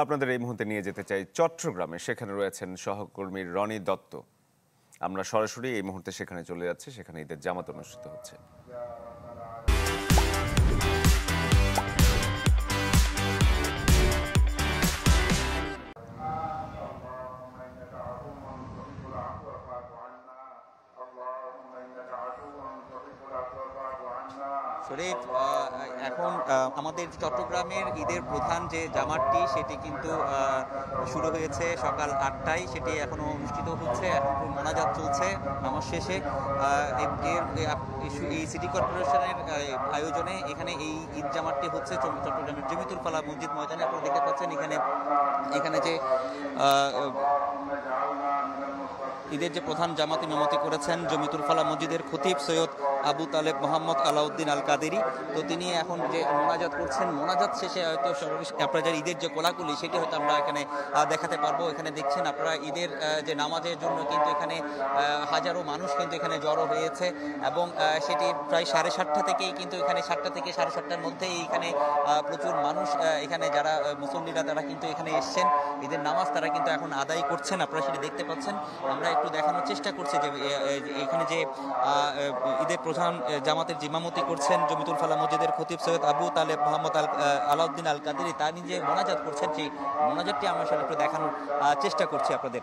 আপনাদের এই মুহূর্তে নিয়ে যেতে চাই চট্টগ্রামে। সেখানে রয়েছেন সহকর্মী রনি দত্ত। আমরা সরাসরি এই মুহূর্তে সেখানে চলে যাচ্ছি। সেখানে ঈদের জামাত অনুষ্ঠিত হচ্ছে। শরীফ, এখন আমাদের চট্টগ্রামের ঈদের প্রধান যে জামাতটি সেটি কিন্তু শুরু হয়েছে সকাল 8টায়। সেটি এখনো অনুষ্ঠিত হচ্ছে, এখন মোনাজাত চলছে নামাজ শেষে। এই সিটি কর্পোরেশনের আয়োজনে এখানে এই ঈদ জামাতটি হচ্ছে চট্টগ্রামের জমিতুল ফালাহ মসজিদ ময়দানে। আপনারা দেখতে পাচ্ছেন এখানে যে ঈদের যে প্রধান জামাত ইমামতি করেছেন জমিতুল ফালাহ মসজিদের খতিব সৈয়দ আবু তালেব মোহাম্মদ আলাউদ্দিন আল কাদেরি। তো তিনি এখন যে মোনাজাত করছেন, মোনাজাত শেষে হয়তো আপনারা যে ঈদের যে কোলাকুলি সেটি হয়তো আমরা এখানে দেখাতে পারবো। এখানে দেখছেন আপনারা ঈদের যে নামাজের জন্য কিন্তু এখানে হাজারো মানুষ কিন্তু এখানে জড়ো হয়েছে এবং সেটি প্রায় 7:30 থেকেই কিন্তু এখানে 7টা থেকে 7:30টার মধ্যেই এখানে প্রচুর মানুষ এখানে যারা মুসল্লিরা তারা কিন্তু এখানে এসছেন ঈদের নামাজ তারা কিন্তু এখন আদায় করছেন। আপনারা সেটি দেখতে পাচ্ছেন। আমরা একটু দেখানোর চেষ্টা করছি যে এখানে যে ঈদের প্রধান জামাতের জিমামতি করছেন জমিতুল ফালাহ মসজিদের খতিব সৈয়দ আবু তালেব মোহাম্মদ আলাউদ্দিন আল কাদেরি, তার নিজে মোনাজাত করছেন। সেই মোনাজাতটি আমরা আসলে একটু দেখানোর চেষ্টা করছি আপনাদের।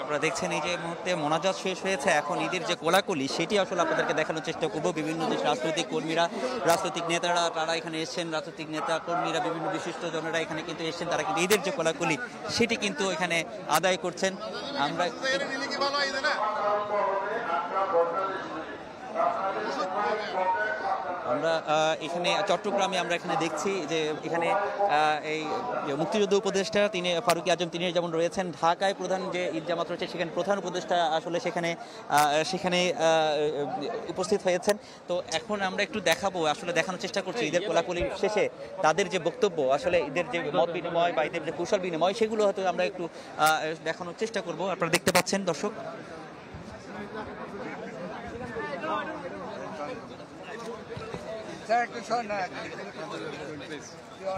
আপনারা দেখছেন এই যে মুহূর্তে মোনাজাত শেষ হয়েছে, এখন ঈদের যে কোলাকুলি সেটি আসলে আপনাদেরকে দেখানোর চেষ্টা করবো। বিভিন্ন দেশ রাজনৈতিক কর্মীরা, রাজনৈতিক নেতারা তারা এখানে এসেছেন, রাজনৈতিক নেতা কর্মীরা, বিভিন্ন বিশিষ্ট জনেরা এখানে কিন্তু এসেছেন। তারা কিন্তু ঈদের যে কোলাকুলি সেটি কিন্তু এখানে আদায় করছেন। আমরা এখানে চট্টগ্রামে আমরা এখানে দেখছি যে এখানে এই মুক্তিযুদ্ধ উপদেষ্টা তিনি ফারুকী আজম তিনি যেমন রয়েছেন, ঢাকায় প্রধান যে ঈদ জামাত রয়েছে সেখানে প্রধান উপদেষ্টা আসলে সেখানে উপস্থিত হয়েছেন। তো এখন আমরা একটু আসলে দেখানোর চেষ্টা করছি ঈদের কোলাকুলির শেষে তাদের যে বক্তব্য, আসলে ঈদের যে মত বিনিময় বা ঈদের যে কৌশল বিনিময় সেগুলো হয়তো আমরা একটু দেখানোর চেষ্টা করব। আপনারা দেখতে পাচ্ছেন দর্শক।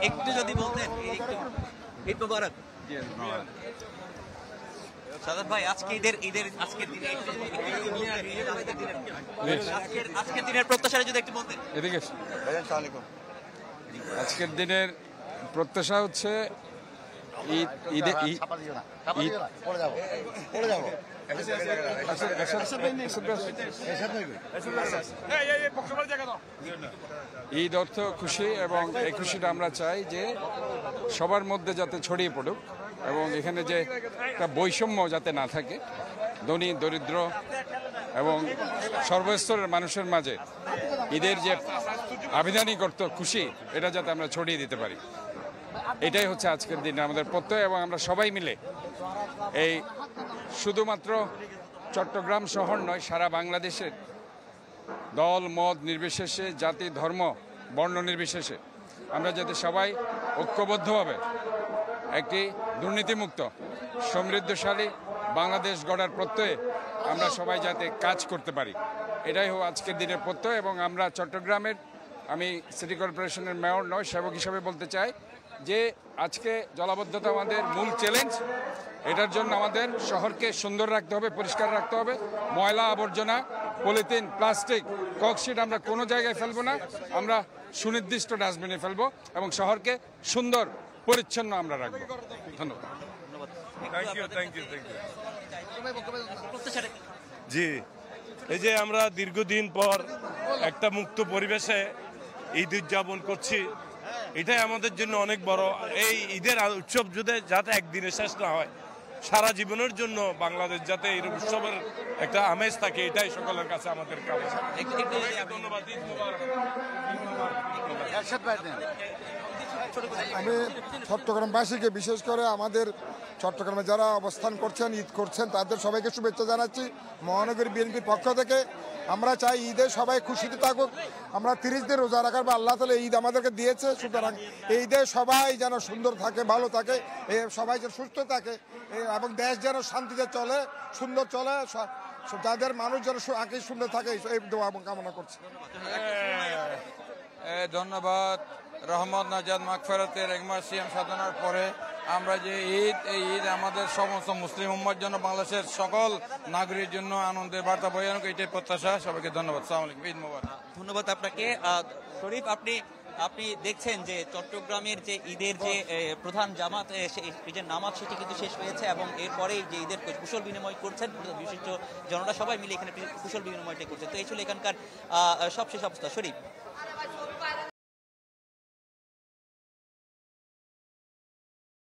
একটু যদি বলতেন ঈদ মোবারক। সাদাত ভাই, আজকের দিনের প্রত্যাশা যদি একটু বলতেন। আজকের দিনের প্রত্যাশা হচ্ছে ঈদ ঈদে ঈদ ঈদ ঈদ অর্থ খুশি, এবং এই খুশিটা আমরা চাই যে সবার মধ্যে যাতে ছড়িয়ে পড়ুক, এবং এখানে যে একটা বৈষম্য যাতে না থাকে, ধনী দরিদ্র এবং সর্বস্তরের মানুষের মাঝে ঈদের যে আবিধানিক অর্থ খুশি, এটা যাতে আমরা ছড়িয়ে দিতে পারি, এটাই হচ্ছে আজকের দিনে আমাদের প্রত্যয়। এবং আমরা সবাই মিলে এই শুধুমাত্র চট্টগ্রাম শহর নয়, সারা বাংলাদেশের দল মত নির্বিশেষে, জাতি ধর্ম বর্ণ নির্বিশেষে আমরা যাতে সবাই ঐক্যবদ্ধভাবে একটি দুর্নীতিমুক্ত সমৃদ্ধশালী বাংলাদেশ গড়ার প্রত্যয়ে আমরা সবাই যাতে কাজ করতে পারি, এটাই হোক আজকের দিনের প্রত্যয়। এবং আমরা চট্টগ্রামের, আমি সিটি কর্পোরেশনের মেয়র নয়, সেবক হিসাবে বলতে চাই যে আজকে জলাবদ্ধতা আমাদের মূল চ্যালেঞ্জ। এটার জন্য আমাদের শহরকে সুন্দর রাখতে হবে, পরিষ্কার রাখতে হবে। ময়লা আবর্জনা, পলিথিন, প্লাস্টিক, ককশিট আমরা কোনো জায়গায় ফেলবো না, আমরা সুনির্দিষ্ট ডাস্টবিনে ফেলবো এবং শহরকে সুন্দর পরিচ্ছন্ন আমরা রাখবো। ধন্যবাদ। জি, এই যে আমরা দীর্ঘদিন পর একটা মুক্ত পরিবেশে ঈদ উদযাপন করছি, এটাই আমাদের জন্য অনেক বড়। এই ঈদের উৎসব যাতে একদিনে শেষ না হয়, সারা জীবনের জন্য বাংলাদেশ যাতে এই উৎসবের একটা আমেজ থাকে, এটাই সকলের কাছে আমাদের কামনা। ধন্যবাদ। আমি চট্টগ্রামবাসীকে, বিশেষ করে আমাদের চট্টগ্রামে যারা অবস্থান করছেন, ঈদ করছেন, তাদের সবাইকে শুভেচ্ছা জানাচ্ছি মহানগরী বিএনপির পক্ষ থেকে। আমরা চাই ঈদে সবাই খুশিতে থাকুক। আমরা 30 দিন রোজা রাখার বা আল্লাহ তাআলা ঈদ আমাদেরকে দিয়েছে, সুতরাং এই ঈদে সবাই যেন সুন্দর থাকে, ভালো থাকে, সবাই যেন সুস্থ থাকে, এবং দেশ যেন শান্তিতে চলে, সুন্দর চলে, যাদের মানুষ যেন আগে সুন্দর থাকে, এই দোয়া কামনা করছি। ধন্যবাদ। রহমত নাজাত মাগফিরাতের এক মাস সিয়াম সাধনার পরে আমরা যে ঈদ, এই ঈদ আমাদের সমস্ত মুসলিম উম্মার জন্য, বাংলাদেশের সকল নাগরিকের জন্য আনন্দের বার্তা বয়ে আনুক, এটাই প্রত্যাশা। সবাইকে ধন্যবাদ। আসসালামু আলাইকুম। ঈদ মোবারক। ধন্যবাদ আপনাকে। শরীফ, আপনি দেখছেন যে চট্টগ্রামের যে ঈদের যে প্রধান জামাত, যে নামাজ, সেটি কিন্তু শেষ হয়েছে এবং এরপরে যে ঈদের কুশল বিনিময় করছেন বিশিষ্ট জনরা সবাই মিলে এখানে কুশল বিনিময়টা করছে। তো এই ছিল এখানকার সবশেষ অবস্থা। শরীফ।